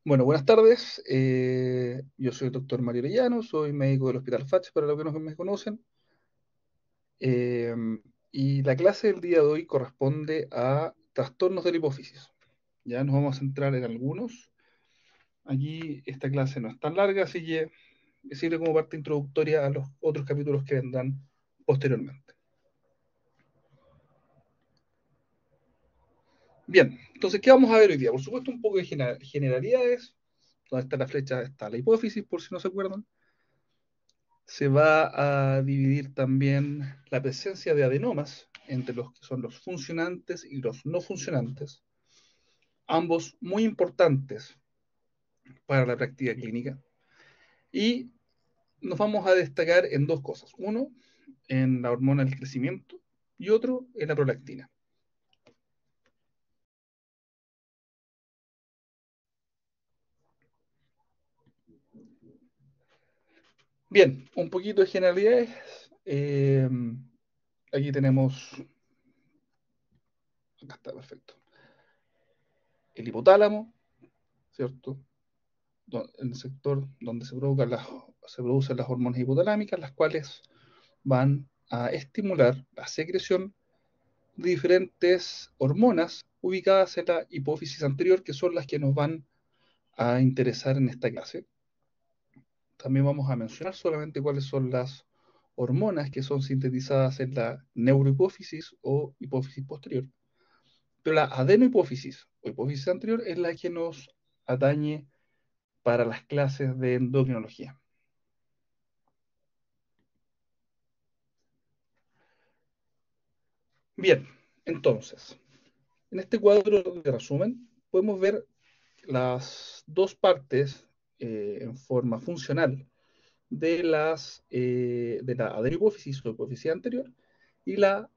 Bueno, buenas tardes. Yo soy el doctor Mario Orellano, soy médico del Hospital Fach, para los que no me conocen. Eh, y la clase del día de hoy corresponde a trastornos de la hipófisis. Ya nos vamos a centrar en algunos. Aquí esta clase no es tan larga, así que sirve como parte introductoria a los otros capítulos que vendrán posteriormente. Bien, entonces, ¿qué vamos a ver hoy día? Por supuesto, un poco de generalidades. Donde está la flecha está la hipófisis, por si no se acuerdan. Se va a dividir también la presencia de adenomas entre los que son los funcionantes y los no funcionantes, ambos muy importantes para la práctica clínica. Y nos vamos a destacar en dos cosas. Uno, en la hormona del crecimiento y otro, en la prolactina. Bien, un poquito de generalidades. Eh, Aquí tenemos, acá está, perfecto, el hipotálamo, ¿cierto? En el sector donde se producen las hormonas hipotalámicas, las cuales van a estimular la secreción de diferentes hormonas ubicadas en la hipófisis anterior, que son las que nos van a interesar en esta clase. También vamos a mencionar solamente cuáles son las hormonas que son sintetizadas en la neurohipófisis o hipófisis posterior. Pero la adenohipófisis o hipófisis anterior es la que nos atañe para las clases de endocrinología. Bien, entonces, en este cuadro de resumen podemos ver las dos partes en forma funcional de la adenohipófisis o hipófisis anterior y la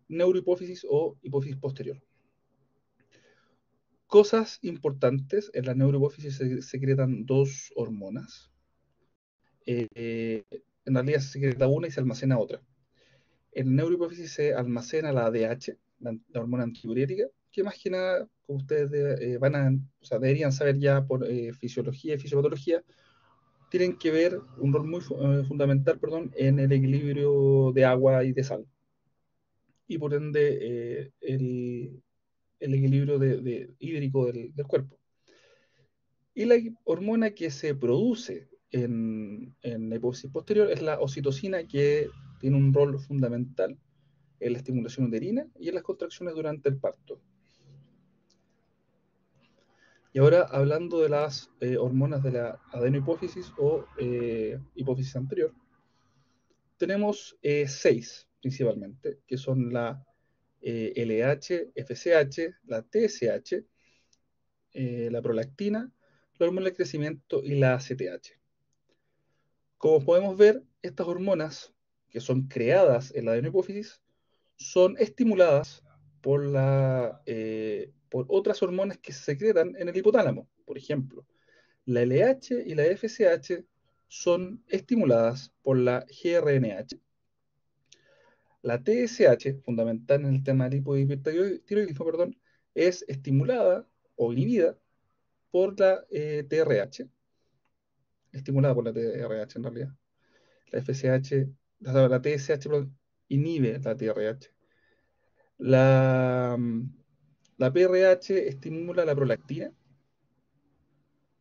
neurohipófisis o hipófisis posterior. Cosas importantes, en la neurohipófisis se secretan dos hormonas. En realidad se secreta una y se almacena otra. En neurohipófisis se almacena la ADH, la hormona antidiurética, que más que nada, como ustedes o sea, deberían saber ya por fisiología y fisiopatología, tienen que ver un rol muy fundamental, perdón, en el equilibrio de agua y de sal. Y por ende, el equilibrio hídrico del cuerpo. Y la hormona que se produce en la hipófisis posterior es la oxitocina, que tiene un rol fundamental en la estimulación uterina y en las contracciones durante el parto. Y ahora, hablando de las hormonas de la adenohipófisis o hipófisis anterior, tenemos seis principalmente, que son la LH, FSH, la TSH, la prolactina, la hormona del crecimiento y la ACTH. Como podemos ver, estas hormonas, que son creadas en la adenohipófisis, son estimuladas por otras hormonas que se secretan en el hipotálamo. Por ejemplo, la LH y la FSH son estimuladas por la GRNH. La TSH, fundamental en el tema del hipotiroidismo, perdón, es estimulada o inhibida por la TRH, estimulada por la TRH en realidad. La FSH, la TSH, perdón, inhibe la TRH. La, la PRH estimula la prolactina.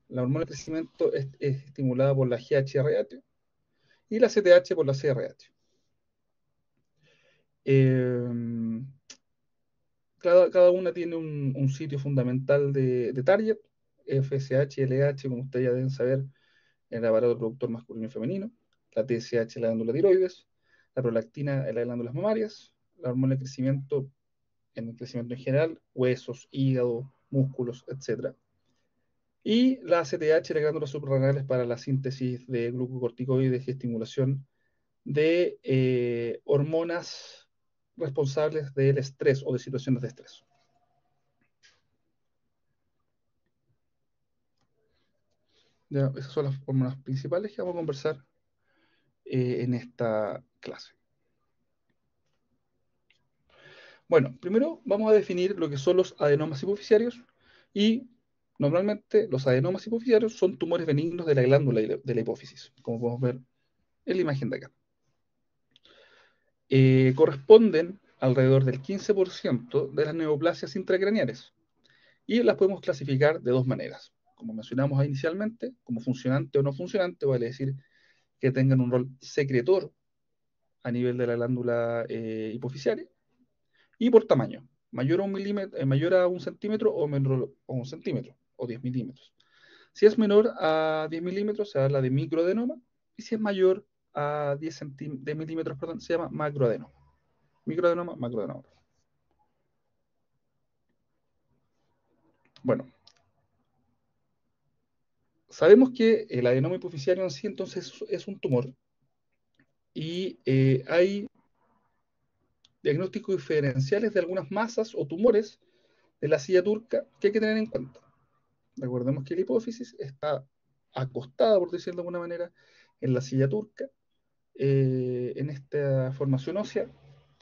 La hormona de crecimiento es estimulada por la GHRH y la CTH por la CRH. Eh, cada una tiene un sitio fundamental de target. FSH y LH, como ustedes ya deben saber, en el aparato reproductor masculino y femenino. La TSH, la glándula tiroides. La prolactina en las glándulas mamarias. La hormona de crecimiento en el crecimiento en general, huesos, hígado, músculos, etc. Y la ACTH, las glándulas suprarrenales, para la síntesis de glucocorticoides y estimulación de hormonas responsables del estrés o de situaciones de estrés. Ya, esas son las hormonas principales que vamos a conversar en esta clase. Bueno, primero vamos a definir lo que son los adenomas hipoficiarios y Normalmente los adenomas hipofisiarios son tumores benignos de la glándula de la hipófisis, como podemos ver en la imagen de acá. Corresponden alrededor del 15% de las neoplasias intracraneales y las podemos clasificar de dos maneras. Como mencionamos inicialmente, como funcionante o no funcionante, vale decir que tengan un rol secretor a nivel de la glándula hipofisiaria, y por tamaño, mayor a un centímetro o menor a un centímetro, o 10 milímetros. Si es menor a 10 milímetros, se habla de microadenoma, y si es mayor a 10 de milímetros, perdón, se llama macroadenoma. Microadenoma, macroadenoma. Bueno, sabemos que el adenoma hipofisiario en sí entonces es un tumor, y hay diagnósticos diferenciales de algunas masas o tumores de la silla turca que hay que tener en cuenta. Recordemos que la hipófisis está acostada, por decirlo de alguna manera, en la silla turca, en esta formación ósea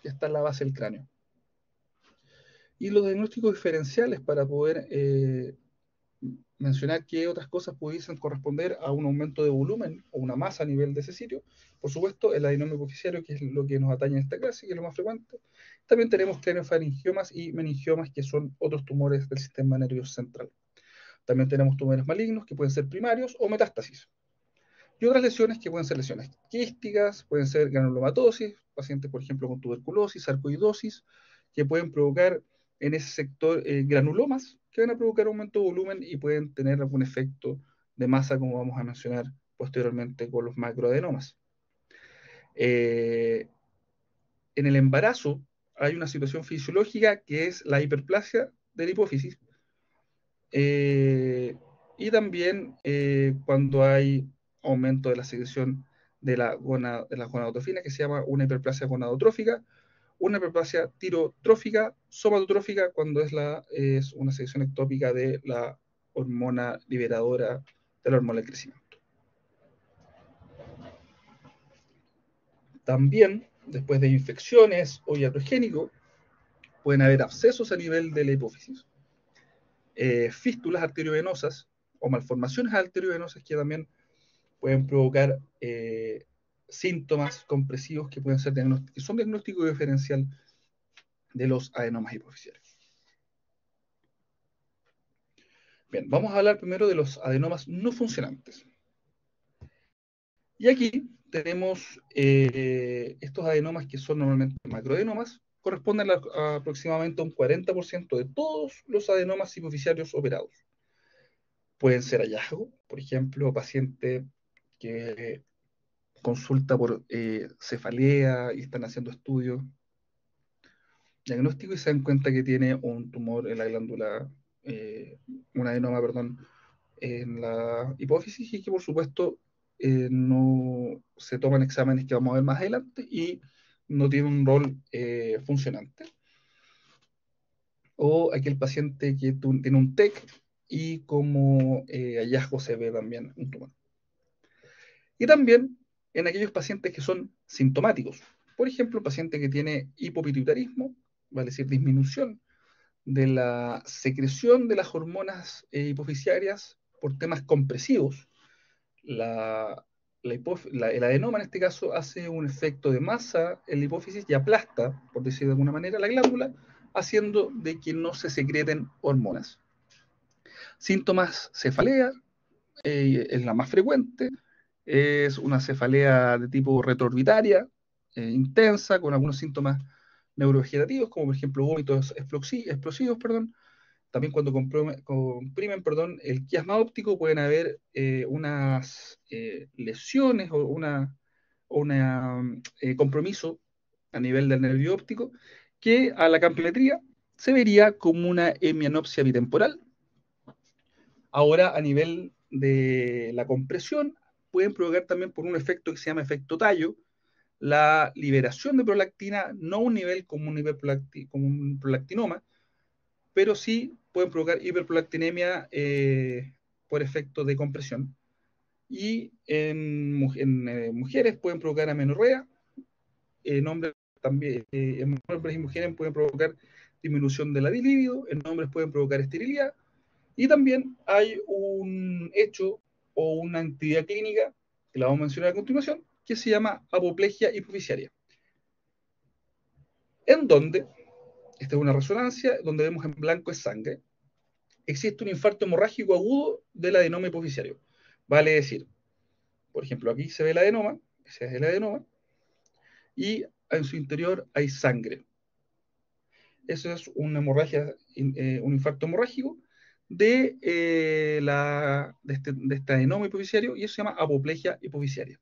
que está en la base del cráneo. Y los diagnósticos diferenciales para poder mencionar qué otras cosas pudiesen corresponder a un aumento de volumen o una masa a nivel de ese sitio. Por supuesto, el adenoma hipofisiario, que es lo que nos atañe en esta clase, que es lo más frecuente. También tenemos craneofaringiomas y meningiomas, que son otros tumores del sistema nervioso central. También tenemos tumores malignos, que pueden ser primarios o metástasis. Y otras lesiones que pueden ser lesiones quísticas, pueden ser granulomatosis, pacientes, por ejemplo, con tuberculosis, sarcoidosis, que pueden provocar en ese sector granulomas, que van a provocar aumento de volumen y pueden tener algún efecto de masa, como vamos a mencionar posteriormente con los macroadenomas. En el embarazo hay una situación fisiológica que es la hiperplasia de la hipófisis, eh, y también cuando hay aumento de la secreción de la gonadotropina, que se llama una hiperplasia gonadotrófica, una hiperplasia tirotrófica, somatotrófica, cuando es una secreción ectópica de la hormona liberadora de la hormona del crecimiento. También, después de infecciones o iatrogénico, pueden haber abscesos a nivel de la hipófisis, fístulas arteriovenosas o malformaciones arteriovenosas que también pueden provocar síntomas compresivos que pueden ser que son diagnóstico diferencial de los adenomas hipofisiarios. Bien, vamos a hablar primero de los adenomas no funcionantes. Y aquí tenemos estos adenomas que son normalmente macroadenomas, corresponden a aproximadamente un 40% de todos los adenomas hipofisiarios operados. Pueden ser hallazgos, por ejemplo, paciente que consulta por cefalea y están haciendo estudios diagnósticos y se dan cuenta que tiene un tumor en la glándula, un adenoma, perdón, en la hipófisis, y que por supuesto no se toman exámenes que vamos a ver más adelante y no tiene un rol funcionante. O aquel paciente que tiene un TEC y como hallazgo se ve también un tumor. Y también en aquellos pacientes que son sintomáticos. Por ejemplo, un paciente que tiene hipopituitarismo, vale decir disminución de la secreción de las hormonas hipofisiarias por temas compresivos. El adenoma en este caso hace un efecto de masa en la hipófisis y aplasta, por decir de alguna manera, la glándula, haciendo de que no se secreten hormonas. Síntomas: cefalea, es la más frecuente, es una cefalea de tipo retroorbitaria, intensa, con algunos síntomas neurovegetativos, como por ejemplo vómitos explosivos, perdón. También cuando comprimen, perdón, el quiasma óptico pueden haber unas lesiones o una compromiso a nivel del nervio óptico que a la campimetría se vería como una hemianopsia bitemporal. Ahora, a nivel de la compresión, pueden provocar también por un efecto que se llama efecto tallo, la liberación de prolactina, no a un nivel como como un prolactinoma, pero sí pueden provocar hiperprolactinemia por efecto de compresión. Y en mujeres pueden provocar amenorrea, en hombres también, en hombres y mujeres pueden provocar disminución de la libido, en hombres pueden provocar esterilidad, Y también hay un hecho o una entidad clínica, que la vamos a mencionar a continuación, que se llama apoplejía hipofisiaria, en donde, esta es una resonancia, donde vemos en blanco es sangre, existe un infarto hemorrágico agudo del adenoma hipofisiario. Vale decir, por ejemplo, aquí se ve el adenoma, ese es el adenoma, y en su interior hay sangre. Eso es una hemorragia, un infarto hemorrágico de este adenoma hipofisiario, y eso se llama apoplejía hipofisiaria.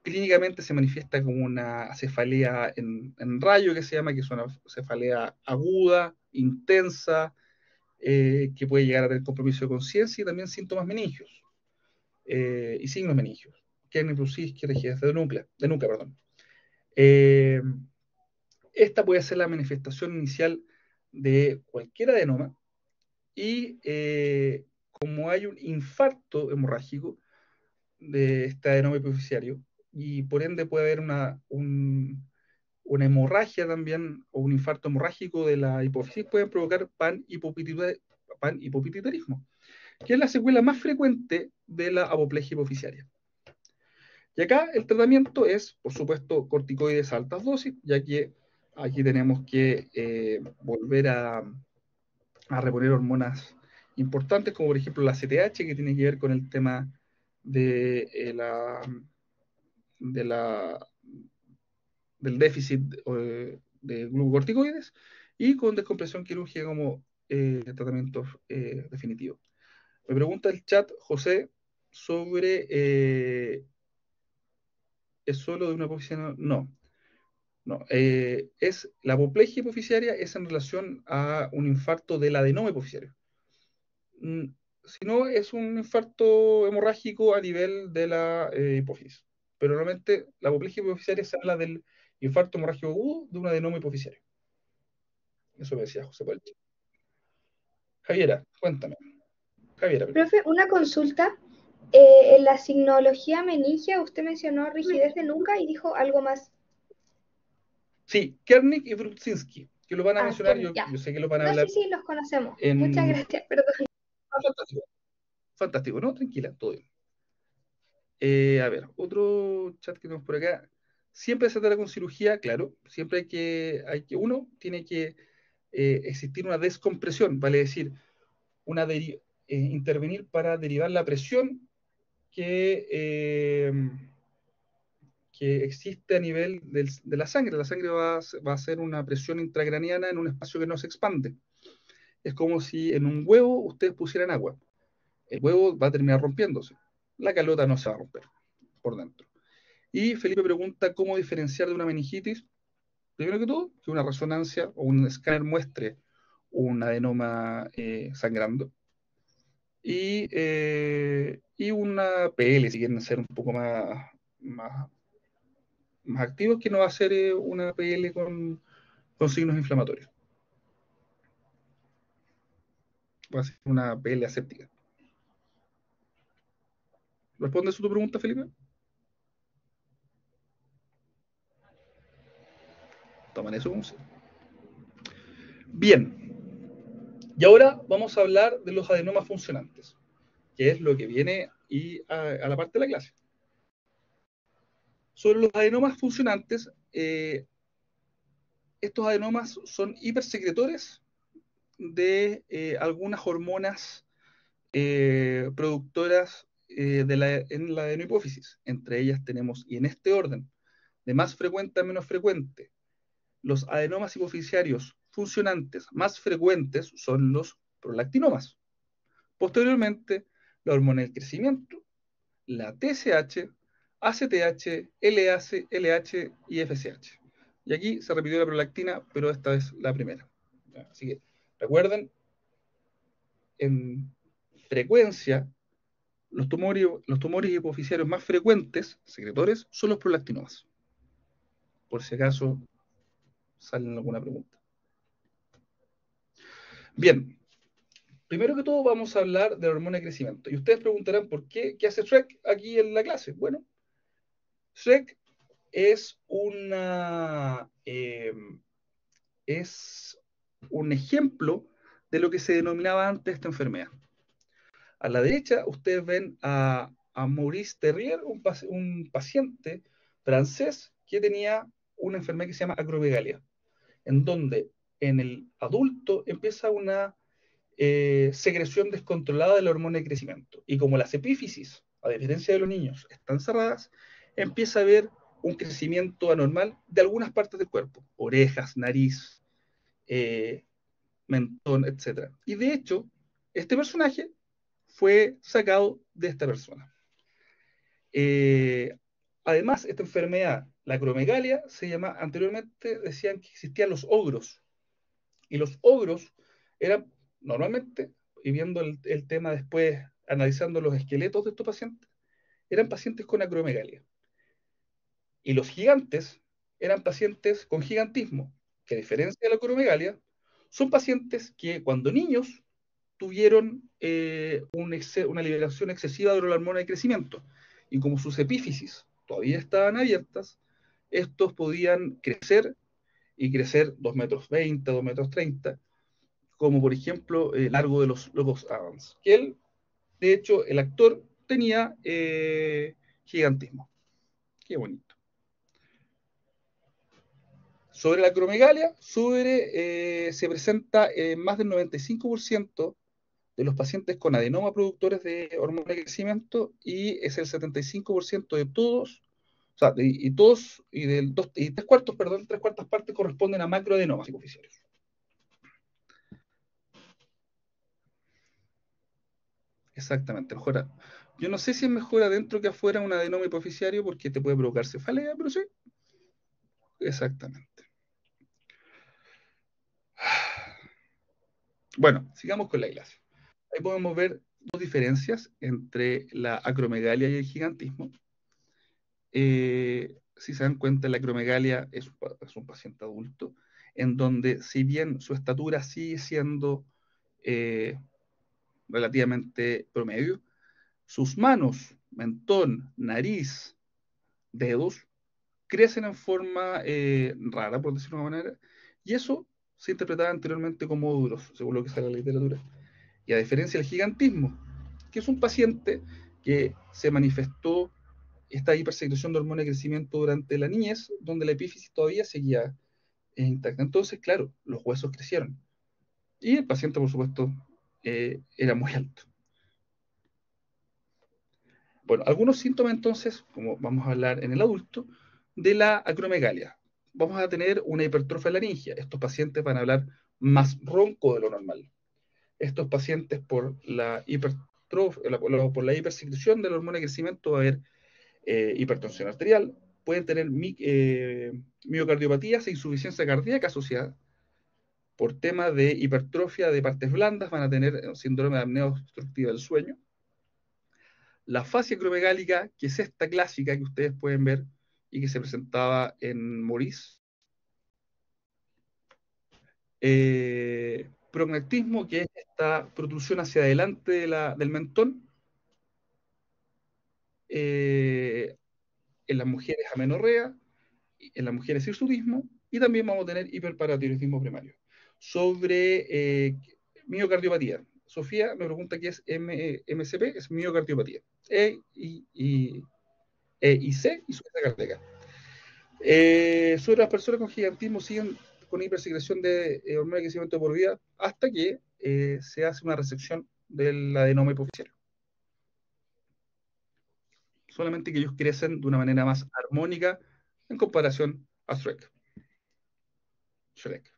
Clínicamente se manifiesta como una cefalea en rayo, que se llama, que es una cefalea aguda, intensa, que puede llegar a tener compromiso de conciencia y también síntomas meningios y signos meningios, Kennebusis, rigidez de nuca, perdón. Esta puede ser la manifestación inicial de cualquier adenoma y como hay un infarto hemorrágico de este adenoma hipofisiario y por ende puede haber una hemorragia también o un infarto hemorrágico de la hipófisis, pueden provocar panhipopituitarismo, que es la secuela más frecuente de la apoplejía hipofisiaria. Y acá el tratamiento es, por supuesto, corticoides a altas dosis, ya que aquí tenemos que volver a reponer hormonas importantes, como por ejemplo la CTH, que tiene que ver con el tema de, de la, del déficit de glucocorticoides y con descompresión quirúrgica como tratamiento definitivo. Me pregunta el chat, José, sobre ¿es solo de una posición? No, no. La apoplejia hipofisiaria es en relación a un infarto del adenoma hipofisiario. Si no, es un infarto hemorrágico a nivel de la hipófisis. Pero normalmente la apoplejia hipofisiaria se habla del infarto hemorrágico agudo de un adenoma hipofisiario. Eso me decía José Palche. Javiera, cuéntame. Javiera, perdón. Profe, una consulta. En la signología meningia usted mencionó rigidez de nuca y dijo algo más. Sí, Kernick y Brudzinski, que lo van a Ah, mencionar, que ya. yo sé que lo van a No, sí, hablar sí, los conocemos. Muchas en... gracias, perdón. Ah, fantástico, fantástico, ¿no? Tranquila, todo bien. A ver, otro chat que tenemos por acá. Siempre se trata con cirugía, claro. Siempre uno tiene que existir una descompresión, vale decir, intervenir para derivar la presión que, que existe a nivel de la sangre. La sangre va a ser una presión intracraniana en un espacio que no se expande. Es como si en un huevo ustedes pusieran agua. El huevo va a terminar rompiéndose. La calota no se va a romper por dentro. Y Felipe pregunta cómo diferenciar de una meningitis. Primero que todo, que una resonancia o un escáner muestre un adenoma sangrando. Y una PL, si quieren ser un poco más, más activos, que no va a ser una PL con signos inflamatorios. Va a ser una PL aséptica. ¿Responde a tu pregunta, Felipe? Toman eso como sí. Bien, y ahora vamos a hablar de los adenomas funcionantes, que es lo que viene a la parte de la clase. Sobre los adenomas funcionantes, estos adenomas son hipersecretores de algunas hormonas productoras en la adenohipófisis. Entre ellas tenemos, y en este orden, de más frecuente a menos frecuente, los adenomas hipofisiarios funcionantes más frecuentes son los prolactinomas. Posteriormente, la hormona del crecimiento, la TSH, ACTH, LH y FSH. Y aquí se repitió la prolactina, pero esta es la primera. Así que recuerden, en frecuencia, los tumores hipofisiarios más frecuentes, secretores, son los prolactinomas. Por si acaso salen alguna pregunta. Bien, primero que todo vamos a hablar de la hormona de crecimiento. Y ustedes preguntarán por qué hace Shrek aquí en la clase. Bueno, Shrek es es un ejemplo de lo que se denominaba antes esta enfermedad. A la derecha ustedes ven a Maurice Terrier, un paciente francés que tenía una enfermedad que se llama acromegalia, en donde en el adulto empieza una secreción descontrolada de la hormona de crecimiento. Y como las epífisis, a diferencia de los niños, están cerradas, empieza a haber un crecimiento anormal de algunas partes del cuerpo, orejas, nariz, mentón, etc. Y de hecho, este personaje fue sacado de esta persona. Además, esta enfermedad, la acromegalia, se llama, anteriormente decían que existían los ogros, y los ogros eran normalmente, y viendo el tema después, analizando los esqueletos de estos pacientes, eran pacientes con acromegalia. Y los gigantes eran pacientes con gigantismo, que a diferencia de la acromegalia, son pacientes que cuando niños tuvieron una liberación excesiva de la hormona de crecimiento. Y como sus epífisis todavía estaban abiertas, estos podían crecer y crecer 2 metros 20, 2 metros 30, como por ejemplo Largo de los Locos Adams, que él, de hecho, el actor tenía gigantismo. Qué bonito. Sobre la acromegalia, se presenta más del 95% de los pacientes con adenoma productores de hormona de crecimiento y es el 75% de todos, o sea, y todos, y tres cuartos, perdón, tres cuartas partes corresponden a macroadenomas hipoficiarios. Exactamente, mejora. Yo no sé si es mejor adentro que afuera un adenoma hipoficiario porque te puede provocar cefalea, pero sí, exactamente. Bueno, sigamos con la clase. Ahí podemos ver dos diferencias entre la acromegalia y el gigantismo. Si se dan cuenta, la acromegalia es un paciente adulto, en donde si bien su estatura sigue siendo eh, relativamente promedio, sus manos, mentón, nariz, dedos, crecen en forma rara, por decirlo de una manera, y eso se interpretaba anteriormente como duros, según lo que sale en la literatura. Y a diferencia del gigantismo, que es un paciente que se manifestó esta hipersecreción de hormona de crecimiento durante la niñez, donde la epífisis todavía seguía intacta. Entonces, claro, los huesos crecieron. Y el paciente, por supuesto, era muy alto. Bueno, algunos síntomas entonces, como vamos a hablar en el adulto, de la acromegalia. Vamos a tener una hipertrofia laringia. Estos pacientes van a hablar más ronco de lo normal. Estos pacientes por la hipersecreción de la hormona de crecimiento va a haber hipertensión arterial, pueden tener miocardiopatías e insuficiencia cardíaca asociada. Por tema de hipertrofia de partes blandas van a tener síndrome de apnea obstructiva del sueño. La fascia acromegálica, que es esta clásica que ustedes pueden ver y que se presentaba en Maurice. Prognactismo, que es esta protrusión hacia adelante del mentón. En las mujeres amenorrea, en las mujeres hirsutismo, y también vamos a tener hiperparatiroidismo primario. Sobre miocardiopatía. Sofía me pregunta qué es MCP, es miocardiopatía. Y C, insuficiencia cardíaca. Sobre las personas con gigantismo siguen con hipersecreción de hormona de crecimiento por vida hasta que se hace una resección del adenoma hipoficiario. Solamente que ellos crecen de una manera más armónica en comparación a Shrek. Shrek.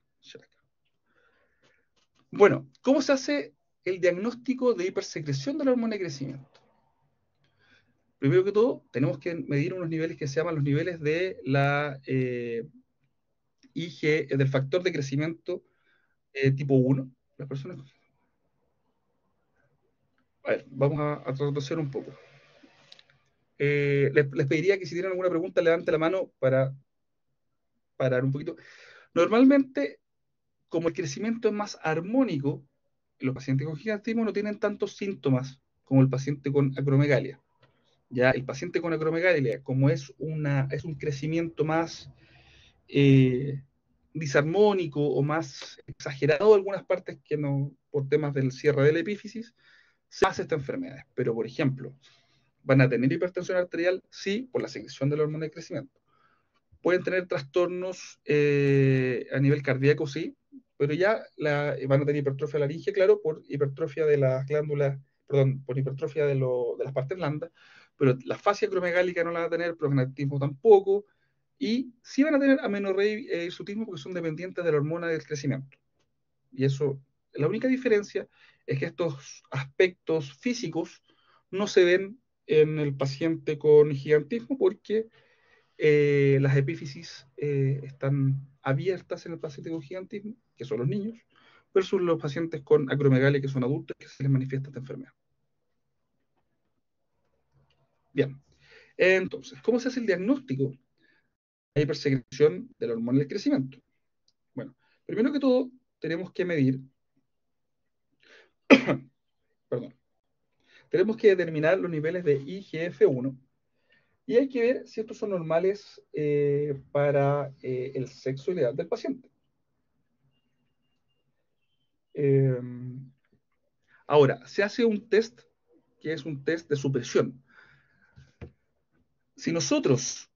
Bueno, ¿cómo se hace el diagnóstico de hipersecreción de la hormona de crecimiento? Primero que todo, tenemos que medir unos niveles que se llaman los niveles de la IG, del factor de crecimiento tipo 1. Las personas. A ver, vamos a retroceder un poco. Les pediría que si tienen alguna pregunta, levante la mano para parar un poquito. Normalmente, como el crecimiento es más armónico, los pacientes con gigantismo no tienen tantos síntomas como el paciente con acromegalia. Ya el paciente con acromegalia, como es un crecimiento más disarmónico o más exagerado en algunas partes que no, por temas del cierre de la epífisis, se hace esta enfermedad. Pero, por ejemplo, ¿van a tener hipertensión arterial? Sí, por la secreción de la hormona de crecimiento. ¿Pueden tener trastornos a nivel cardíaco? Sí, pero ya van a tener hipertrofia laringe, claro, por hipertrofia de las glándulas, perdón, por hipertrofia de las partes blandas, pero la fascia acromegálica no la van a tener, prognatismo tampoco, y sí van a tener amenorrea y hirsutismo porque son dependientes de la hormona del crecimiento. Y eso, la única diferencia es que estos aspectos físicos no se ven en el paciente con gigantismo porque las epífisis están abiertas en el paciente con gigantismo, que son los niños, versus los pacientes con acromegalia, que son adultos, que se les manifiesta esta enfermedad. Bien, entonces, ¿cómo se hace el diagnóstico de hipersecreción de la hormona del crecimiento? Bueno, primero que todo, tenemos que medir, perdón, tenemos que determinar los niveles de IGF-1 y hay que ver si estos son normales para el sexo y la edad del paciente. Eh, Ahora, se hace un test que es un test de supresión. Si si a nosotros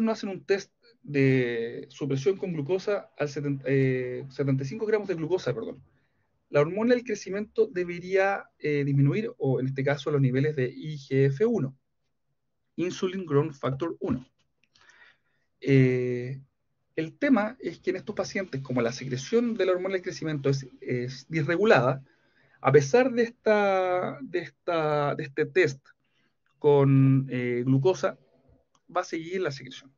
nos hacen un test de supresión con glucosa al 75 gramos de glucosa, perdón, la hormona del crecimiento debería disminuir, o en este caso los niveles de IGF-1, Insulin Growth Factor 1. El tema es que en estos pacientes, como la secreción de la hormona del crecimiento es disregulada, a pesar de este test con glucosa, va a seguir la secreción.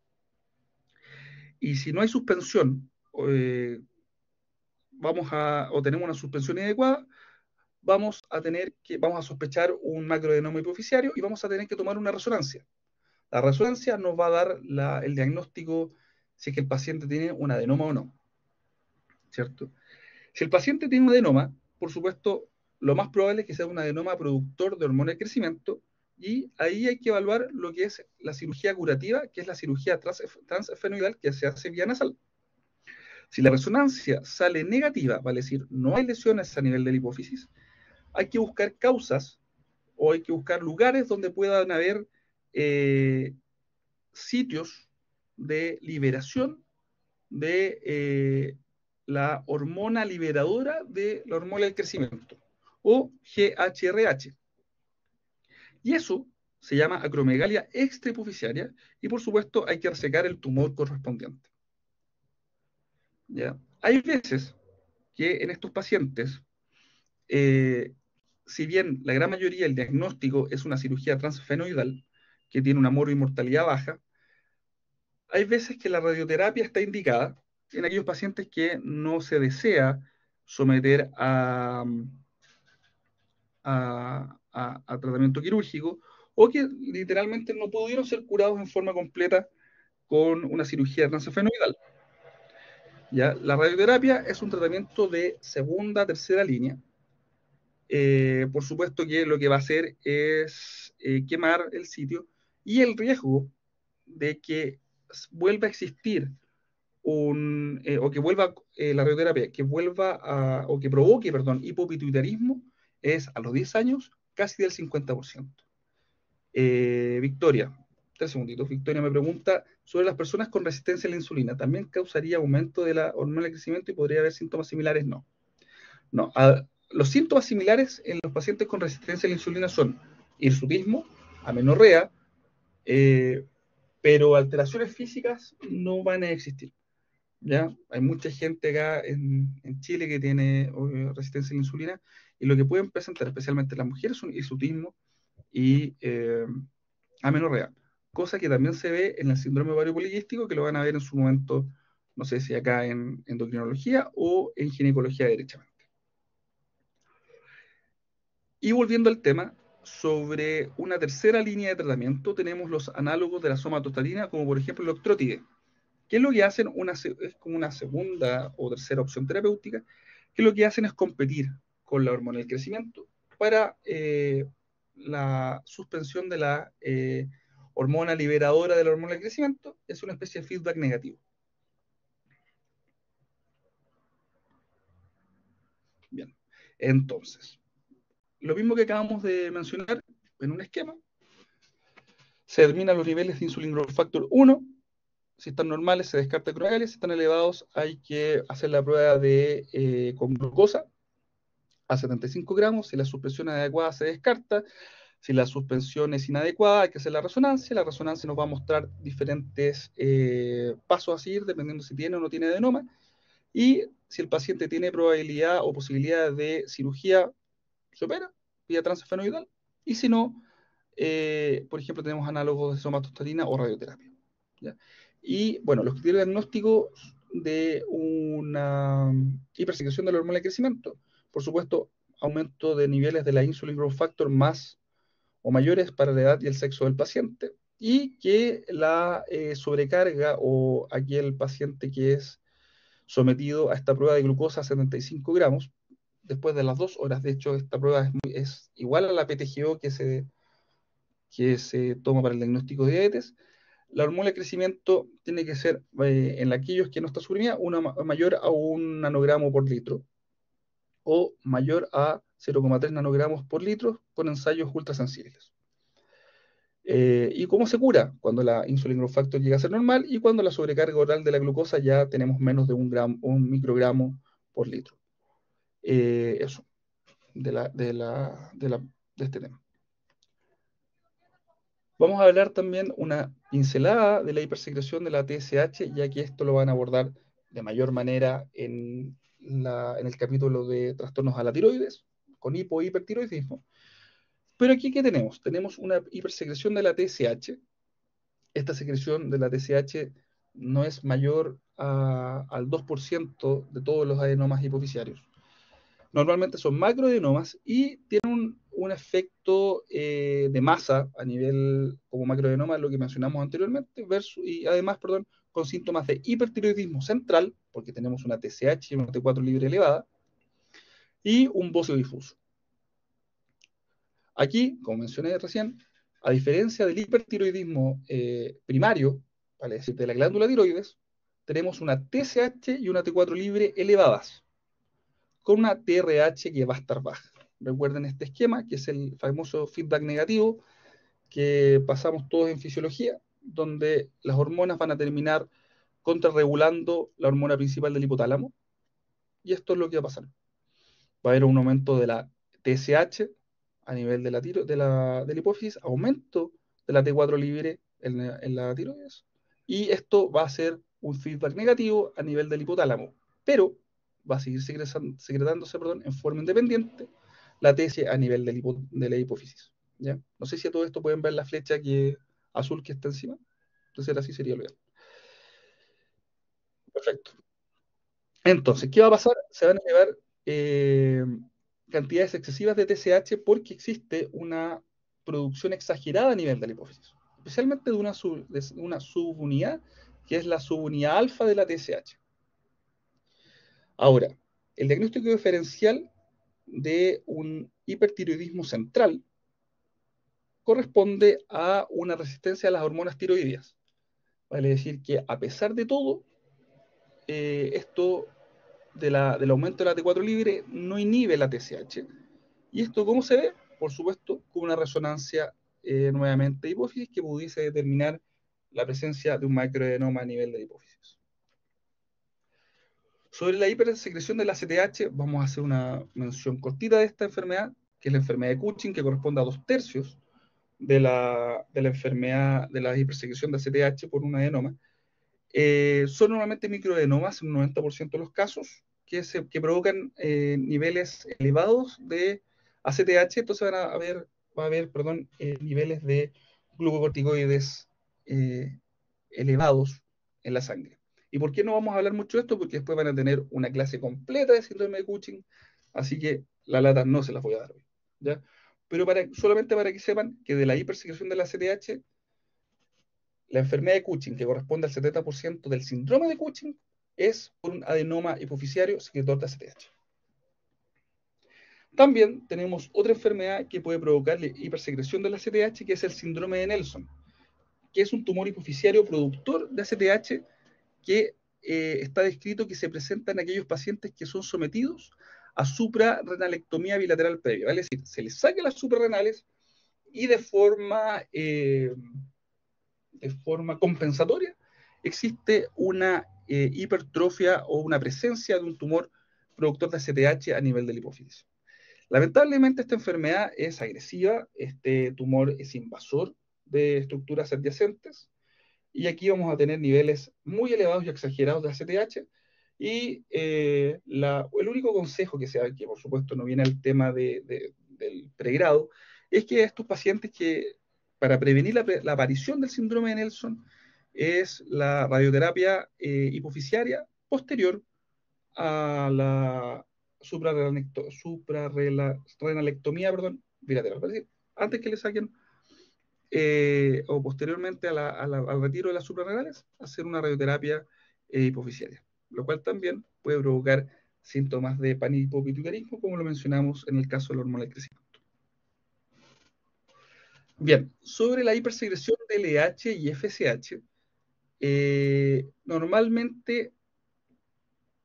Y si no hay suspensión, o tenemos una suspensión inadecuada, vamos a sospechar un macroadenoma hipoficiario y vamos a tener que tomar una resonancia. La resonancia nos va a dar el diagnóstico si es que el paciente tiene un adenoma o no, ¿cierto? Si el paciente tiene un adenoma, por supuesto, lo más probable es que sea un adenoma productor de hormona de crecimiento, y ahí hay que evaluar lo que es la cirugía curativa, que es la cirugía transesfenoidal que se hace vía nasal. Si la resonancia sale negativa, vale decir, no hay lesiones a nivel de la hipófisis, hay que buscar causas o hay que buscar lugares donde puedan haber sitios de liberación de la hormona liberadora de la hormona del crecimiento, o GHRH. Y eso se llama acromegalia extrahipoficiaria, y por supuesto hay que resecar el tumor correspondiente. ¿Ya? Hay veces que en estos pacientes, si bien la gran mayoría del diagnóstico es una cirugía transfenoidal, que tiene una mortalidad baja, hay veces que la radioterapia está indicada en aquellos pacientes que no se desea someter a tratamiento quirúrgico, o que literalmente no pudieron ser curados en forma completa con una cirugía transfenoidal. ¿Ya? La radioterapia es un tratamiento de segunda, tercera línea. Por supuesto que lo que va a hacer es quemar el sitio, y el riesgo de que vuelva a existir o que vuelva la radioterapia, o que provoque, perdón, hipopituitarismo, es a los 10 años casi del 50%. Victoria, 3 segunditos. Victoria me pregunta sobre las personas con resistencia a la insulina. ¿También causaría aumento de la hormona de crecimiento y podría haber síntomas similares? No. No. Los síntomas similares en los pacientes con resistencia a la insulina son hirsutismo, amenorrea, pero alteraciones físicas no van a existir. ¿Ya? Hay mucha gente acá en Chile que tiene resistencia a la insulina, y lo que pueden presentar, especialmente las mujeres, son hirsutismo y amenorrea, cosa que también se ve en el síndrome ovario poliquístico, que lo van a ver en su momento, no sé si acá en endocrinología o en ginecología derechamente. Y volviendo al tema, sobre una tercera línea de tratamiento tenemos los análogos de la somatostatina, como por ejemplo el octrótide, que lo que hacen es como una segunda o tercera opción terapéutica, que lo que hacen es competir con la hormona del crecimiento para la suspensión de la hormona liberadora de la hormona del crecimiento. Es una especie de feedback negativo. Bien, entonces, lo mismo que acabamos de mencionar en un esquema, se determinan los niveles de insulin growth factor 1. Si están normales, se descarta cronogalia. Si están elevados, hay que hacer la prueba con glucosa a 75 gramos. Si la suspensión es adecuada, se descarta. Si la suspensión es inadecuada, hay que hacer la resonancia. La resonancia nos va a mostrar diferentes pasos a seguir, dependiendo si tiene o no tiene adenoma. Y si el paciente tiene probabilidad o posibilidad de cirugía, se opera vía transesfenoidal. Y si no, por ejemplo, tenemos análogos de somatostatina o radioterapia. ¿Ya? Y bueno, los criterios diagnósticos de una hipersecreción de la hormona de crecimiento, por supuesto, aumento de niveles de la insulin growth factor más o mayores para la edad y el sexo del paciente, y que la sobrecarga o aquel paciente que es sometido a esta prueba de glucosa a 75 gramos, después de las 2 horas, de hecho, esta prueba es igual a la PTGO que se toma para el diagnóstico de diabetes. La hormona de crecimiento tiene que ser, en aquellos que no está suprimida, una mayor a 1 nanogramo por litro o mayor a 0,3 nanogramos por litro con ensayos ultrasensibles. ¿Y cómo se cura? Cuando la insulin growth factor llega a ser normal y cuando la sobrecarga oral de la glucosa ya tenemos menos de 1 microgramo por litro. Eso, de este tema. Vamos a hablar también una pincelada de la hipersecreción de la TSH, ya que esto lo van a abordar de mayor manera en el capítulo de trastornos a la tiroides, con hipo e hipertiroidismo. Pero aquí, ¿qué tenemos? Tenemos una hipersecreción de la TSH. Esta secreción de la TSH no es mayor al 2% de todos los adenomas hipofisiarios. Normalmente son macroadenomas y tienen un efecto de masa a nivel como macroadenoma, lo que mencionamos anteriormente, y además, perdón, con síntomas de hipertiroidismo central, porque tenemos una TSH y una T4 libre elevada, y un bocio difuso. Aquí, como mencioné recién, a diferencia del hipertiroidismo primario, vale decir, de la glándula tiroides, tenemos una TSH y una T4 libre elevadas, con una TRH que va a estar baja. Recuerden este esquema, que es el famoso feedback negativo que pasamos todos en fisiología, donde las hormonas van a terminar contrarregulando la hormona principal del hipotálamo, y esto es lo que va a pasar. Va a haber un aumento de la TSH a nivel de la hipófisis, aumento de la T4 libre en la tiroides, y esto va a ser un feedback negativo a nivel del hipotálamo, pero va a seguir secretándose en forma independiente la TSH a nivel de la hipófisis. ¿Ya? No sé si a todo esto pueden ver la flecha azul que está encima. Entonces así sería lo ideal. Perfecto. Entonces, ¿qué va a pasar? Se van a elevar cantidades excesivas de TSH porque existe una producción exagerada a nivel de la hipófisis, especialmente de una subunidad, que es la subunidad alfa de la TSH. Ahora, el diagnóstico diferencial de un hipertiroidismo central corresponde a una resistencia a las hormonas tiroideas. Vale decir que, a pesar de todo, esto del aumento de la T4 libre no inhibe la TSH. ¿Y esto cómo se ve? Por supuesto, con una resonancia nuevamente de hipófisis que pudiese determinar la presencia de un macroadenoma a nivel de hipófisis. Sobre la hipersecreción de la CTH, vamos a hacer una mención cortita de esta enfermedad, que es la enfermedad de Cushing, que corresponde a 2/3 de la enfermedad de la hipersecreción de CTH por un adenoma. Son normalmente microadenomas en un 90% de los casos que provocan niveles elevados de ACTH, entonces va a haber niveles de glucocorticoides elevados en la sangre. ¿Y por qué no vamos a hablar mucho de esto? Porque después van a tener una clase completa de síndrome de Cushing, así que la lata no se las voy a dar hoy. ¿Ya? Pero solamente para que sepan que de la hipersecreción de la ACTH, la enfermedad de Cushing, que corresponde al 70% del síndrome de Cushing, es por un adenoma hipofisiario secretor de ACTH. También tenemos otra enfermedad que puede provocar la hipersecreción de la ACTH, que es el síndrome de Nelson, que es un tumor hipofisiario productor de ACTH que está descrito que se presenta en aquellos pacientes que son sometidos a suprarrenalectomía bilateral previa, ¿vale? Es decir, se les saca las suprarrenales y de forma compensatoria existe una hipertrofia o una presencia de un tumor productor de ACTH a nivel de la hipófisis. Lamentablemente esta enfermedad es agresiva, este tumor es invasor de estructuras adyacentes y aquí vamos a tener niveles muy elevados y exagerados de ACTH y el único consejo que se da, que por supuesto no viene al tema del pregrado, es que estos pacientes que para prevenir la aparición del síndrome de Nelson es la radioterapia hipofisiaria posterior a la suprarrenalectomía, bilateral. Es decir, antes que le saquen o posteriormente al retiro de las suprarrenales, hacer una radioterapia hipofisiaria, lo cual también puede provocar síntomas de panhipopituitarismo, como lo mencionamos en el caso de la hormona del crecimiento. Bien, sobre la hipersecreción de LH y FSH, normalmente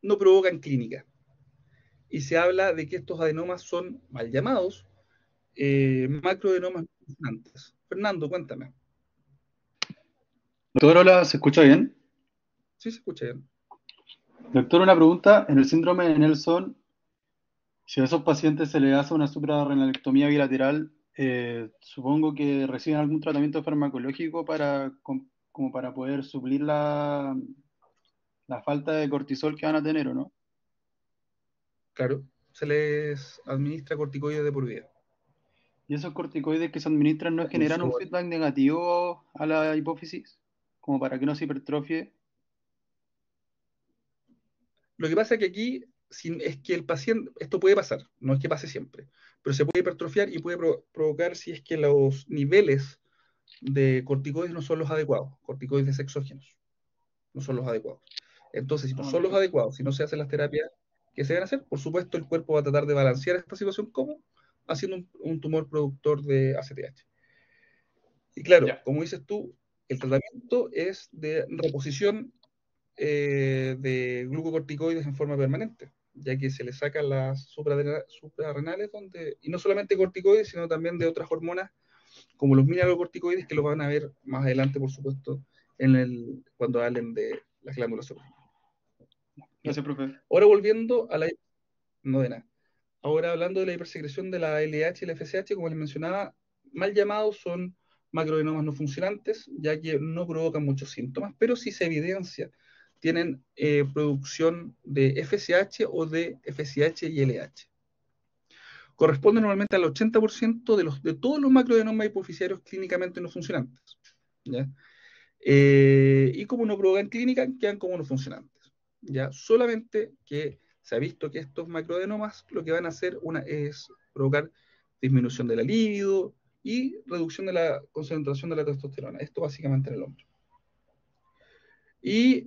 no provocan clínica. Y se habla de que estos adenomas son mal llamados macroadenomas no funcionantes. Fernando, cuéntame. Doctor, hola, ¿se escucha bien? Sí, se escucha bien. Doctor, una pregunta. En el síndrome de Nelson, si a esos pacientes se les hace una suprarrenalectomía bilateral, supongo que reciben algún tratamiento farmacológico como para poder suplir la falta de cortisol que van a tener, ¿o no? Claro, se les administra corticoides de por vida. ¿Y esos corticoides que se administran no generan un feedback negativo a la hipófisis? Como para que no se hipertrofie. Lo que pasa es que aquí es que el paciente, esto puede pasar, no es que pase siempre, pero se puede hipertrofiar y puede provocar si es que los niveles de corticoides no son los adecuados, corticoides exógenos, no son los adecuados. Entonces, si no son los adecuados, si no se hacen las terapias que se deben hacer, por supuesto el cuerpo va a tratar de balancear esta situación como haciendo un tumor productor de ACTH. Y claro, como dices tú, el tratamiento es de reposición de glucocorticoides en forma permanente, ya que se le sacan las suprarrenales, y no solamente corticoides, sino también de otras hormonas, como los mineralocorticoides, que los van a ver más adelante, por supuesto, cuando hablen de las glándulas suprarrenales. Gracias, profe. Ahora volviendo a la... No de nada. Ahora hablando de la hipersecreción de la LH y la FSH, como les mencionaba, mal llamados son macroadenomas no funcionantes, ya que no provocan muchos síntomas, pero sí se evidencia, tienen producción de FSH o de FSH y LH. Corresponde normalmente al 80% de todos los macroadenomas hipofisiarios clínicamente no funcionantes. ¿Ya? Y como no provocan clínica, quedan como no funcionantes. ¿Ya? Solamente que se ha visto que estos macroadenomas lo que van a hacer es provocar disminución de la libido y reducción de la concentración de la testosterona. Esto básicamente en el hombre. Y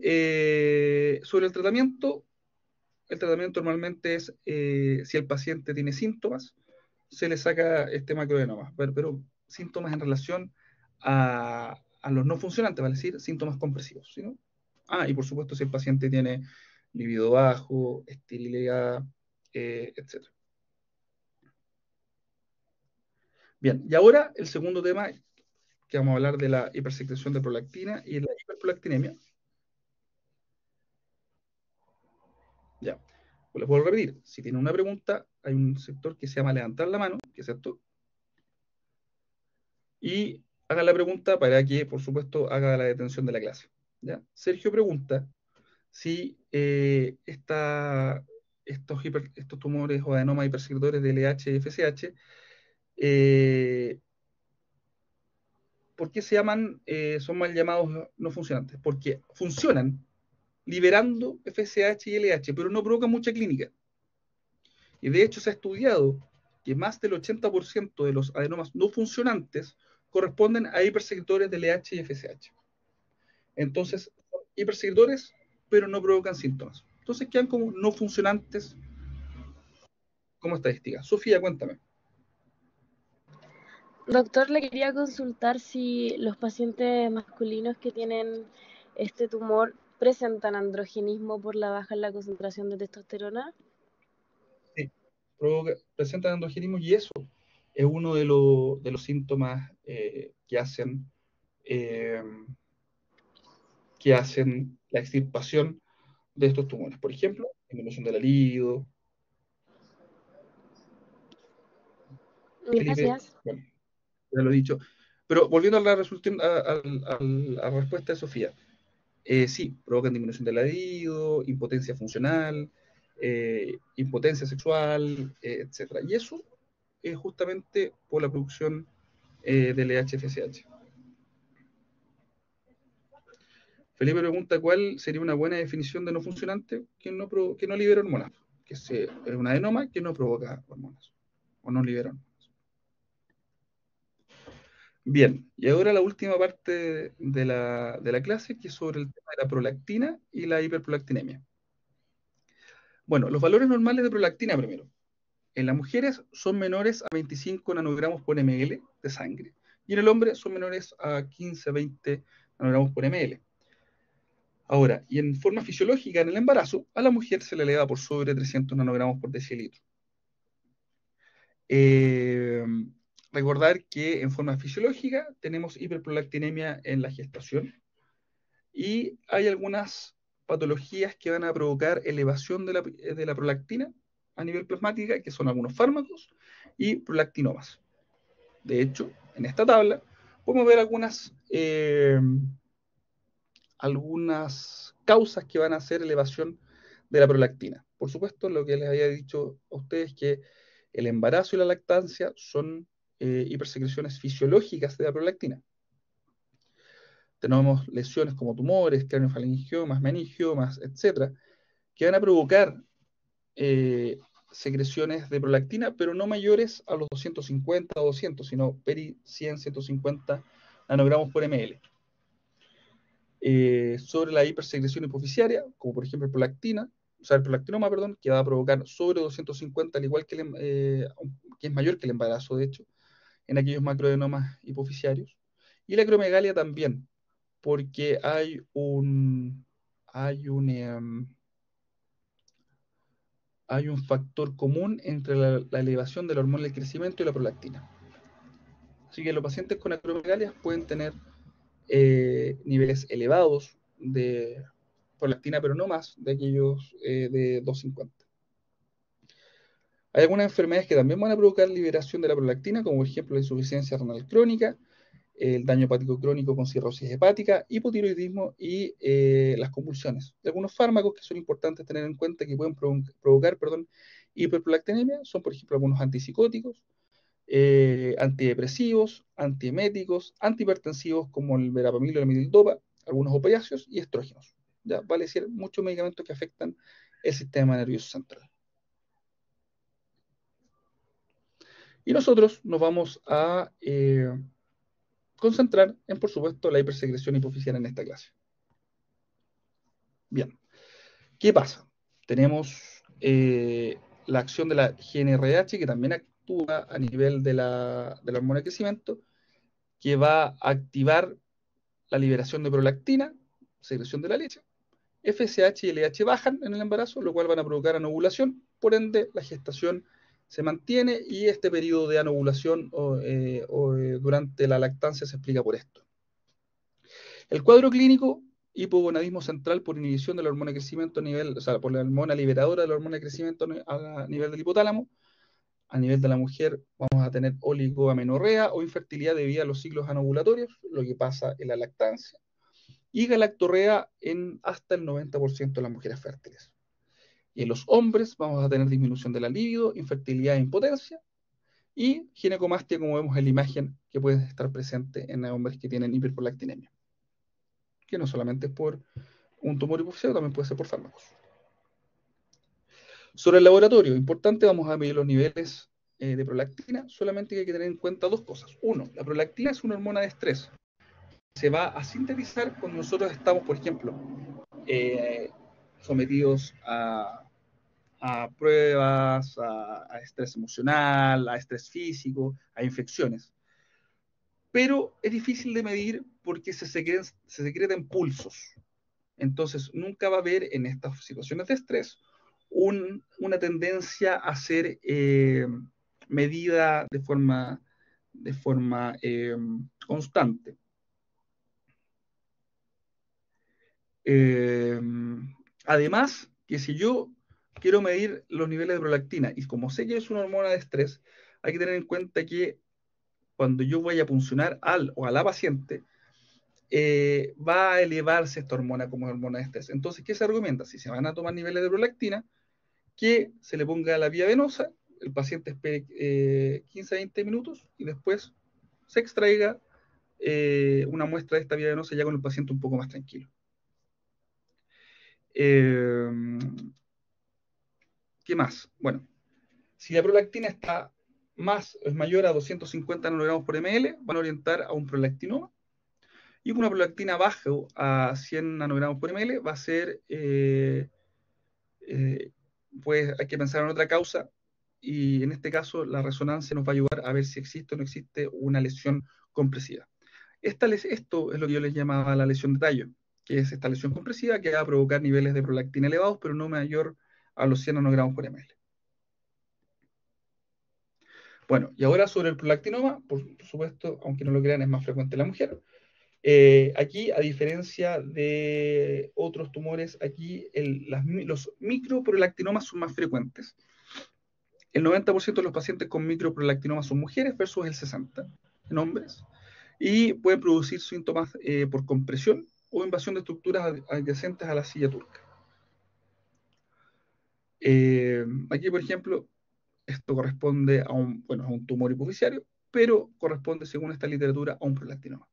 sobre el tratamiento normalmente es, si el paciente tiene síntomas, se le saca este macroadenoma, pero síntomas en relación a los no funcionantes, vale decir, síntomas compresivos. ¿Sí, no? Y por supuesto si el paciente tiene libido bajo, esterilidad, etc. Bien, y ahora el segundo tema, que vamos a hablar de la hipersecreción de prolactina y la hiperprolactinemia. Ya, pues les puedo repetir, si tienen una pregunta, hay un sector que se llama levantar la mano, que es esto, y haga la pregunta para que, por supuesto, haga la detención de la clase. ¿Ya? Sergio pregunta si estos tumores o adenomas hipersecretores de LH y FSH, ¿por qué son mal llamados no funcionantes? Porque funcionan liberando FSH y LH, pero no provocan mucha clínica. Y de hecho se ha estudiado que más del 80% de los adenomas no funcionantes corresponden a hipersecretores de LH y FSH. Entonces, hipersecretores, pero no provocan síntomas. Entonces quedan como no funcionantes como estadística. Sofía, cuéntame. Doctor, le quería consultar si los pacientes masculinos que tienen este tumor presentan androgenismo por la baja en la concentración de testosterona. Sí. presentan androgenismo, y eso es uno de los síntomas que hacen la extirpación de estos tumores. Por ejemplo, disminución de la libido. Felipe, Gracias. bueno, ya lo he dicho. Pero volviendo a la respuesta de Sofía, sí, provocan disminución de la libido, impotencia funcional, impotencia sexual, etc. Y eso es justamente por la producción del HFSH. Felipe pregunta cuál sería una buena definición de no funcionante que no libera hormonas, que es un adenoma que no provoca hormonas o no libera hormonas. Bien, y ahora la última parte de la clase, que es sobre el tema de la prolactina y la hiperprolactinemia. Bueno, los valores normales de prolactina primero. En las mujeres son menores a 25 nanogramos por ml de sangre, y en el hombre son menores a 15-20 nanogramos por ml. Ahora, y en forma fisiológica en el embarazo, a la mujer se le eleva por sobre 300 nanogramos por decilitro. Recordar que en forma fisiológica tenemos hiperprolactinemia en la gestación, y hay algunas patologías que van a provocar elevación de la prolactina a nivel plasmática, que son algunos fármacos y prolactinomas. De hecho, en esta tabla podemos ver algunas causas que van a hacer elevación de la prolactina. Por supuesto, lo que les había dicho a ustedes, que el embarazo y la lactancia son hipersecreciones fisiológicas de la prolactina. Tenemos lesiones como tumores, craneofaringiomas, meningiomas, etcétera, que van a provocar secreciones de prolactina, pero no mayores a los 250 o 200, sino peri 100, 150 nanogramos por ml. Sobre la hipersecreción hipoficiaria, como por ejemplo el prolactinoma, perdón, que va a provocar sobre 250, al igual que es mayor que el embarazo, de hecho, en aquellos macroadenomas hipoficiarios. Y la acromegalia también, porque hay un factor común entre la elevación de la hormona del crecimiento y la prolactina. Así que los pacientes con acromegalias pueden tener niveles elevados de prolactina, pero no más de aquellos de 250. Hay algunas enfermedades que también van a provocar liberación de la prolactina, como por ejemplo la insuficiencia renal crónica, el daño hepático crónico con cirrosis hepática, hipotiroidismo y las convulsiones. Y algunos fármacos que son importantes tener en cuenta que pueden provocar hiperprolactinemia son, por ejemplo, algunos antipsicóticos, antidepresivos, antieméticos, antihipertensivos como el verapamil o el metildopa, algunos opiáceos y estrógenos. ¿Ya? Vale decir, muchos medicamentos que afectan el sistema nervioso central. Y nosotros nos vamos a concentrar en, por supuesto, la hipersecreción hipoficial en esta clase. Bien, ¿qué pasa? Tenemos la acción de la GnRH, que también actúa a nivel de la hormona de crecimiento, que va a activar la liberación de prolactina, secreción de la leche. FSH y LH bajan en el embarazo, lo cual van a provocar anovulación, por ende la gestación se mantiene, y este periodo de anovulación durante la lactancia se explica por esto. El cuadro clínico: hipogonadismo central por inhibición de la hormona de crecimiento por la hormona liberadora de la hormona de crecimiento a nivel del hipotálamo. A nivel de la mujer vamos a tener oligoamenorrea o infertilidad debido a los ciclos anovulatorios, lo que pasa en la lactancia, y galactorrea en hasta el 90% de las mujeres fértiles. Y en los hombres vamos a tener disminución de la libido, infertilidad e impotencia, y ginecomastia, como vemos en la imagen, que puede estar presente en hombres que tienen hiperprolactinemia, que no solamente es por un tumor hipoficiario, también puede ser por fármacos. Sobre el laboratorio, importante, vamos a medir los niveles de prolactina, solamente que hay que tener en cuenta dos cosas. Uno, la prolactina es una hormona de estrés. Se va a sintetizar cuando nosotros estamos, por ejemplo, sometidos a pruebas, a estrés emocional, a estrés físico, a infecciones. Pero es difícil de medir porque se secretan pulsos. Entonces, nunca va a haber en estas situaciones de estrés una tendencia a ser medida de forma constante. Además, que si yo quiero medir los niveles de prolactina, y como sé que es una hormona de estrés, hay que tener en cuenta que cuando yo voy a puncionar al o a la paciente, va a elevarse esta hormona como hormona de estrés. Entonces, ¿qué se recomienda? Si se van a tomar niveles de prolactina, que se le ponga la vía venosa, el paciente espere 15 a 20 minutos y después se extraiga una muestra de esta vía venosa ya con el paciente un poco más tranquilo. ¿Qué más? Bueno, si la prolactina es mayor a 250 nanogramos por ml, van a orientar a un prolactinoma. Y una prolactina baja a 100 nanogramos por ml va a ser, pues hay que pensar en otra causa, y en este caso la resonancia nos va a ayudar a ver si existe o no existe una lesión compresiva. Esto es lo que yo les llamaba la lesión de tallo, que es esta lesión compresiva que va a provocar niveles de prolactina elevados, pero no mayor a los 100 nanogramos por ml. Bueno, y ahora sobre el prolactinoma, por supuesto, aunque no lo crean, es más frecuente en la mujer. Aquí, a diferencia de otros tumores, aquí los microprolactinomas son más frecuentes. El 90% de los pacientes con microprolactinomas son mujeres versus el 60% en hombres. Y pueden producir síntomas por compresión o invasión de estructuras adyacentes a la silla turca. Aquí, por ejemplo, esto corresponde a un tumor hipoficiario, pero corresponde, según esta literatura, a un prolactinoma.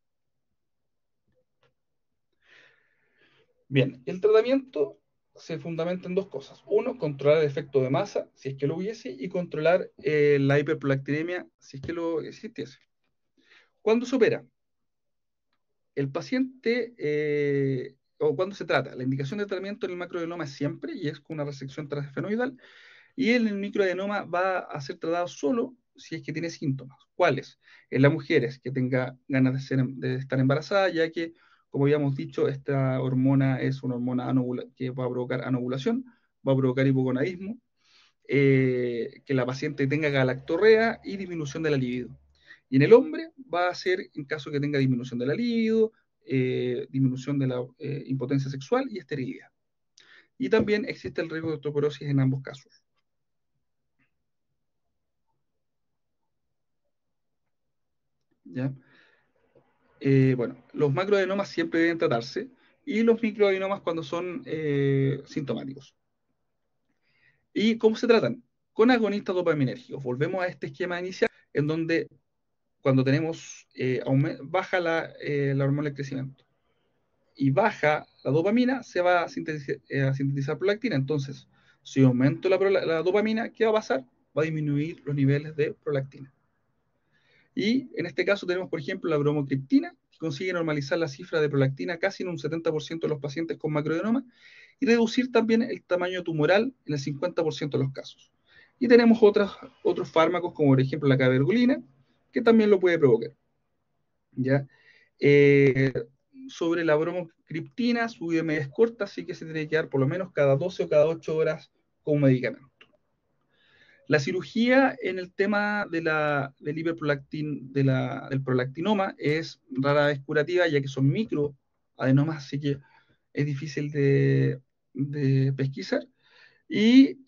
Bien, el tratamiento se fundamenta en dos cosas. Uno, controlar el efecto de masa, si es que lo hubiese, y controlar la hiperprolactinemia, si es que lo existiese. ¿Cuándo se opera? El paciente, o cuando se trata, la indicación de tratamiento en el macroadenoma es siempre, y es con una resección transfenoidal, y en el microadenoma va a ser tratado solo si es que tiene síntomas. ¿Cuáles? En las mujeres que tenga ganas de estar embarazada, ya que, como habíamos dicho, esta hormona es una hormona que va a provocar anovulación, va a provocar hipogonadismo, que la paciente tenga galactorrea y disminución de la libido. Y en el hombre va a ser en caso que tenga disminución de la libido, disminución de la impotencia sexual y esterilidad. Y también existe el riesgo de osteoporosis en ambos casos. ¿Ya? Bueno, los macroadenomas siempre deben tratarse y los microadenomas cuando son sintomáticos. ¿Y cómo se tratan? Con agonistas dopaminérgicos. Volvemos a este esquema inicial en donde cuando tenemos baja la hormona del crecimiento y baja la dopamina, se va a sintetizar prolactina. Entonces, si aumento la dopamina, ¿qué va a pasar? Va a disminuir los niveles de prolactina. Y en este caso tenemos, por ejemplo, la bromocriptina, que consigue normalizar la cifra de prolactina casi en un 70% de los pacientes con macroadenoma y reducir también el tamaño tumoral en el 50% de los casos. Y tenemos otros fármacos, como por ejemplo la cabergolina, que también lo puede provocar. ¿Ya? Sobre la bromocriptina, su IM es corta, así que se tiene que dar por lo menos cada 12 o cada 8 horas como medicamento. La cirugía en el tema del del prolactinoma es rara vez curativa, ya que son microadenomas, así que es difícil de pesquisar. Y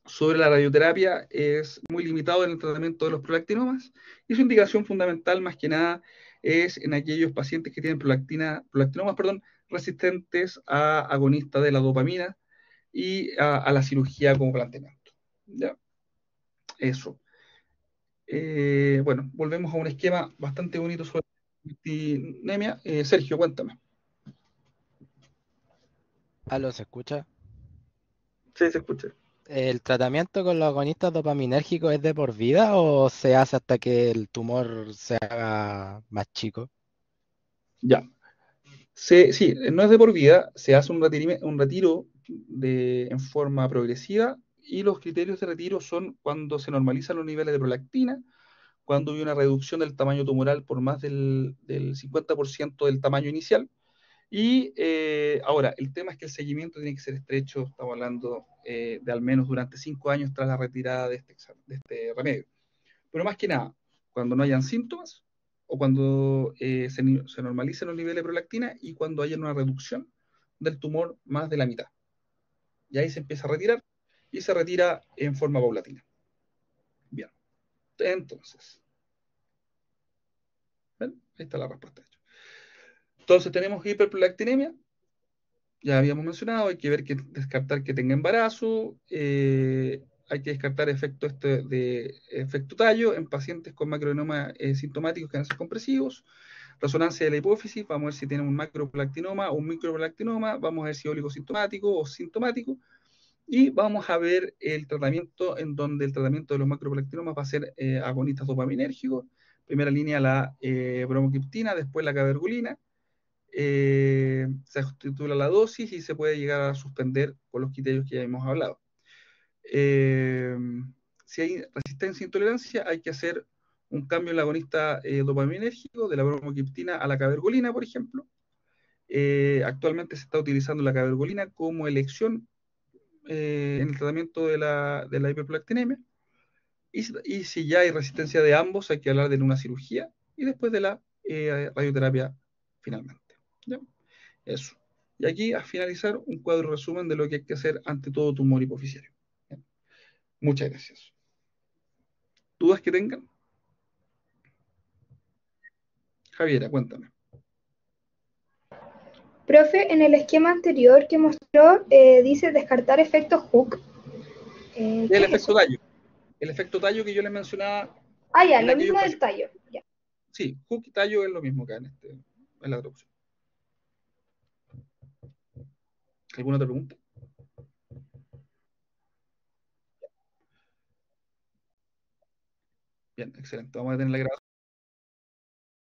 sobre la radioterapia es muy limitado en el tratamiento de los prolactinomas, y su indicación fundamental más que nada es en aquellos pacientes que tienen prolactinomas resistentes a agonistas de la dopamina y a la cirugía como planteamiento. ¿Ya? Eso. Bueno, volvemos a un esquema bastante bonito sobre la hiperprolactinemia. Sergio, cuéntame. ¿Aló, se escucha? Sí, se escucha. ¿El tratamiento con los agonistas dopaminérgicos es de por vida o se hace hasta que el tumor se haga más chico? Ya. Sí, no es de por vida, se hace un retiro en forma progresiva, y los criterios de retiro son cuando se normalizan los niveles de prolactina, cuando hay una reducción del tamaño tumoral por más del 50% del tamaño inicial, Y ahora, el tema es que el seguimiento tiene que ser estrecho, estamos hablando de al menos durante 5 años tras la retirada de este remedio. Pero más que nada, cuando no hayan síntomas o cuando se normalicen los niveles de prolactina y cuando haya una reducción del tumor más de la mitad. Y ahí se empieza a retirar y se retira en forma paulatina. Bien, entonces, ¿ven? Ahí está la respuesta. Entonces tenemos hiperprolactinemia, ya habíamos mencionado, hay que descartar que tenga embarazo, hay que descartar efecto tallo en pacientes con macroadenoma sintomáticos que van a ser compresivos, resonancia de la hipófisis, vamos a ver si tienen un macroprolactinoma o un microprolactinoma, vamos a ver si es oligosintomático o sintomático, y vamos a ver el tratamiento en donde el tratamiento de los macroprolactinomas va a ser agonistas dopaminérgicos, primera línea la bromocriptina, después la cabergolina, se titula la dosis y se puede llegar a suspender con los criterios que ya hemos hablado. Si hay resistencia e intolerancia, hay que hacer un cambio en el agonista dopaminérgico de la bromocriptina a la cabergolina, por ejemplo. Actualmente se está utilizando la cabergolina como elección en el tratamiento de la hiperprolactinemia. Y si ya hay resistencia de ambos, hay que hablar de una cirugía y después de la radioterapia finalmente. ¿Ya? Eso. Y aquí, a finalizar, un cuadro resumen de lo que hay que hacer ante todo tumor hipoficiario. ¿Bien? Muchas gracias. ¿Dudas que tengan? Javiera, cuéntame. Profe, en el esquema anterior que mostró, dice descartar efecto Hooke. El ¿Qué es efecto eso? tallo. El efecto tallo que yo les mencionaba Ah, ya, en lo aquellos mismo del pacientes. tallo. Ya. Sí, Hook y tallo es lo mismo acá en la traducción. ¿Alguna otra pregunta? Bien, excelente. Vamos a tener la grabación.